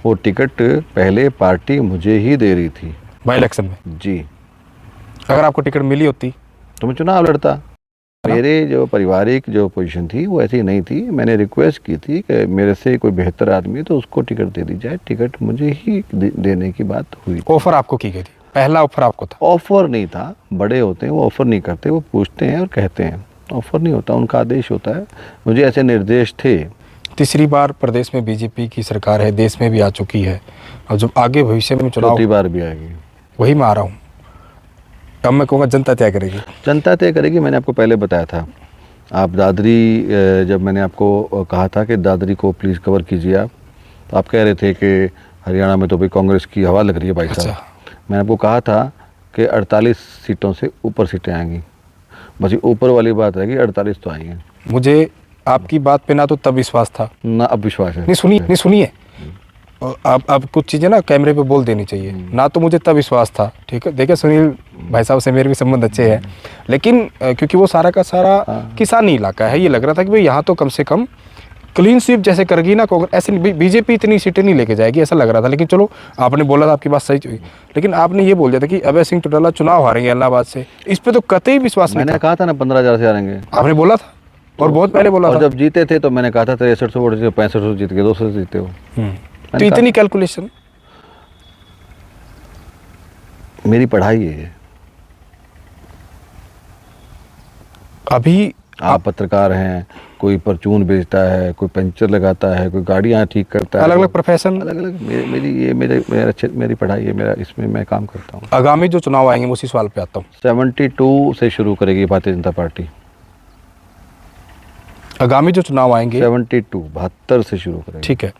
वो टिकट पहले पार्टी मुझे ही दे रही थी बाई इलेक्शन में। जी। अगर आपको टिकट मिली होती तो मैं चुनाव लड़ता। मेरे जो पारिवारिक जो पोजीशन थी वो ऐसी नहीं थी। मैंने रिक्वेस्ट की थी कि मेरे से कोई बेहतर आदमी तो उसको टिकट दे दी जाए। टिकट मुझे ही देने की बात हुई थी। ऑफर आपको की गई थी, पहला ऑफर आपको था? ऑफर नहीं था। बड़े होते हैं वो ऑफर नहीं करते, वो पूछते हैं और कहते हैं। ऑफर नहीं होता, उनका आदेश होता है। मुझे ऐसे निर्देश थे। तीसरी बार प्रदेश में बीजेपी की सरकार है, देश में भी आ चुकी है, और जब आगे भविष्य में चुनाव, चौथी बार भी आएगी। वही मैं आ रहा हूँ। अब मैं कहूँगा जनता तय करेगी। जनता तय करेगी। मैंने आपको पहले बताया था। आप दादरी, जब मैंने आपको कहा था कि दादरी को प्लीज़ कवर कीजिए आप, तो आप कह रहे थे कि हरियाणा में तो भाई कांग्रेस की हवा लग रही है भाई साहब। अच्छा। मैंने आपको कहा था कि 48 सीटों से ऊपर सीटें आएंगी। बस ये ऊपर वाली बात रहेगी, 48 तो आएंगे। मुझे आपकी बात पे ना तो तब विश्वास था ना अब विश्वास है। नहीं सुनिए, और अब कुछ चीज़ें ना कैमरे पे बोल देनी चाहिए। ना तो मुझे तब विश्वास था, ठीक है। देखिए सुनील भाई साहब से मेरे भी संबंध अच्छे हैं, लेकिन क्योंकि वो सारा का सारा किसानी इलाका है, ये लग रहा था कि भाई यहाँ तो कम से कम क्लीन स्वीप जैसे करेगी ना कांग्रेस, ऐसे बीजेपी इतनी सीटें नहीं लेके जाएगी, ऐसा लग रहा था। लेकिन चलो, आपने बोला था, आपकी बात सही हुई, लेकिन आपने ये बोल दिया था कि अभय सिंह चौटाला चुनाव हारेंगे इलाहाबाद से। इस पे तो कतई विश्वास नहीं मैंने था। कहा था ना 15,000 से हारेंगे। आपने बोला था, और बहुत पहले बोला और था। जब जीते थे तो मैंने कहा था 63 वोट से 65 जीत गए, 200 जीते हो। तो इतनी कैलकुलेशन। मेरी पढ़ाई है। अभी आप पत्रकार हैं, कोई परचून बेचता है, कोई पंचर लगाता है, कोई गाड़ियाँ ठीक करता है। अलग अलग प्रोफेशन, अलग अलग। मेरी पढ़ाई है, मेरा इसमें मैं काम करता हूँ। आगामी जो चुनाव आएंगे उसी सवाल पे आता हूँ। 72 से शुरू करेगी भारतीय जनता पार्टी। आगामी जो चुनाव आएंगे 72 72 से शुरू करेगी। ठीक है।